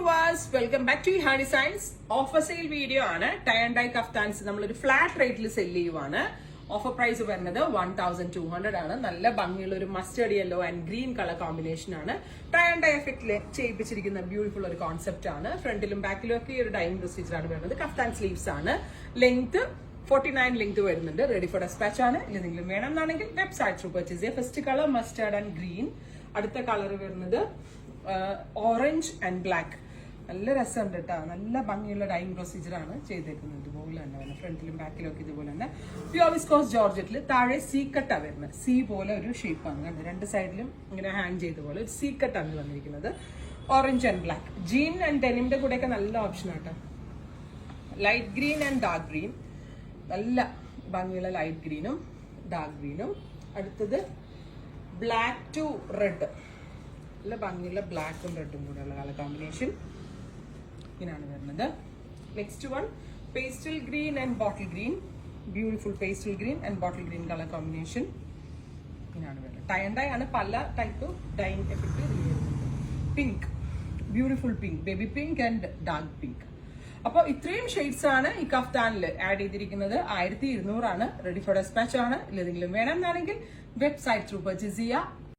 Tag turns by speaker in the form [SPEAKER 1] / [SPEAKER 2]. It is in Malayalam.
[SPEAKER 1] Viewers, welcome back to ha designs. Offer sale video ആണ്. ടൈ ആൻഡ് ഡൈ കഫ്താൻസ് നമ്മളൊരു ഫ്ലാറ്റ് റേറ്റിൽ സെല് ചെയ്യുവാണ്. ഓഫർ പ്രൈസ് വരുന്നത് 1200 ആണ്. നല്ല ഭംഗിയുള്ള ഒരു mustard yellow and green colour combination ആണ്. ടൈ ആൻഡ് ഡൈ എഫക്റ്റിൽ ചെയ്യിപ്പിച്ചിരിക്കുന്ന ബ്യൂട്ടിഫുൾ ഒരു കോൺസെപ്റ്റ് ആണ്. ഫ്രണ്ടിലും ബാക്കിലും ഒക്കെ ഈ ഒരു ഡൈനിങ് പ്രൊസീജർ ആണ് വരുന്നത്. കഫ്താൻ സ്ലീവ്സ് ആണ്. ലെങ്ത് 49 ലെങ്ത് വരുന്നുണ്ട്. റെഡി ഫോർ ഡെസ്പാച്ച് ആണ്. എന്തെങ്കിലും വേണമെന്നാണെങ്കിൽ വെബ്സൈറ്റ് ത്രൂ പർച്ചേസ് ചെയ്യുക. First colour mustard and green. അടുത്ത കളർ വരുന്നത് ഓറഞ്ച് ആൻഡ് ബ്ലാക്ക്. നല്ല രസമുണ്ട് കേട്ടോ. നല്ല ഭംഗിയുള്ള ഡൈനിങ് പ്രൊസീജർ ആണ് ചെയ്തേക്കുന്നത്. ഇതുപോലെ തന്നെ ഫ്രണ്ടിലും ബാക്കിലും ഒക്കെ ഇതുപോലെ തന്നെ പ്യൂർ വിസ്കോസ് ജോർജറ്റിൽ താഴെ സീ കട്ടാണ് വരുന്നത്. സി പോലെ ഒരു ഷേപ്പാണ് കണ്ടത്. രണ്ട് സൈഡിലും ഇങ്ങനെ ഹാങ് ചെയ്ത പോലെ ഒരു സീ കട്ടാണ് വന്നിരിക്കുന്നത്. Orange and black. Jean and ഡെനിമിന്റെ കൂടെയൊക്കെ നല്ല ഓപ്ഷൻ ആട്ടോ. Light green and dark green. നല്ല ഭംഗിയുള്ള ലൈറ്റ് ഗ്രീനും ഡാർക്ക് ഗ്രീനും. അടുത്തത് ബ്ലാക്ക് ടു റെഡ്. നല്ല ഭംഗിയുള്ള ബ്ലാക്കും റെഡും കൂടെയുള്ള കളർ കോമ്പിനേഷൻ ഇങ്ങനെയാണ് വരുന്നത്. Next one pastel green and bottle green. Beautiful pastel green and bottle green colour combination ഇങ്ങനെയാണ് വരുന്നത്. ടൈ ആൻഡ് ഡൈ ആണ്. പല ടൈപ്പ് ഡൈങ് എഫക്ട് വരുന്നത്. Pink, beautiful pink, baby pink and dark pink. അപ്പോൾ ഇത്രയും ഷെയ്ഡ്സ് ആണ് ഈ കഫ്താനിൽ ആഡ് ചെയ്തിരിക്കുന്നത്. 1200 ആണ്. റെഡി ഫോർ ഡെസ്പാച്ച് ആണ്. ഇല്ലെങ്കിലും വേണമെന്നാണെങ്കിൽ വെബ്സൈറ്റ് ത്രൂ പർച്ചേസ് ചെയ്യുക.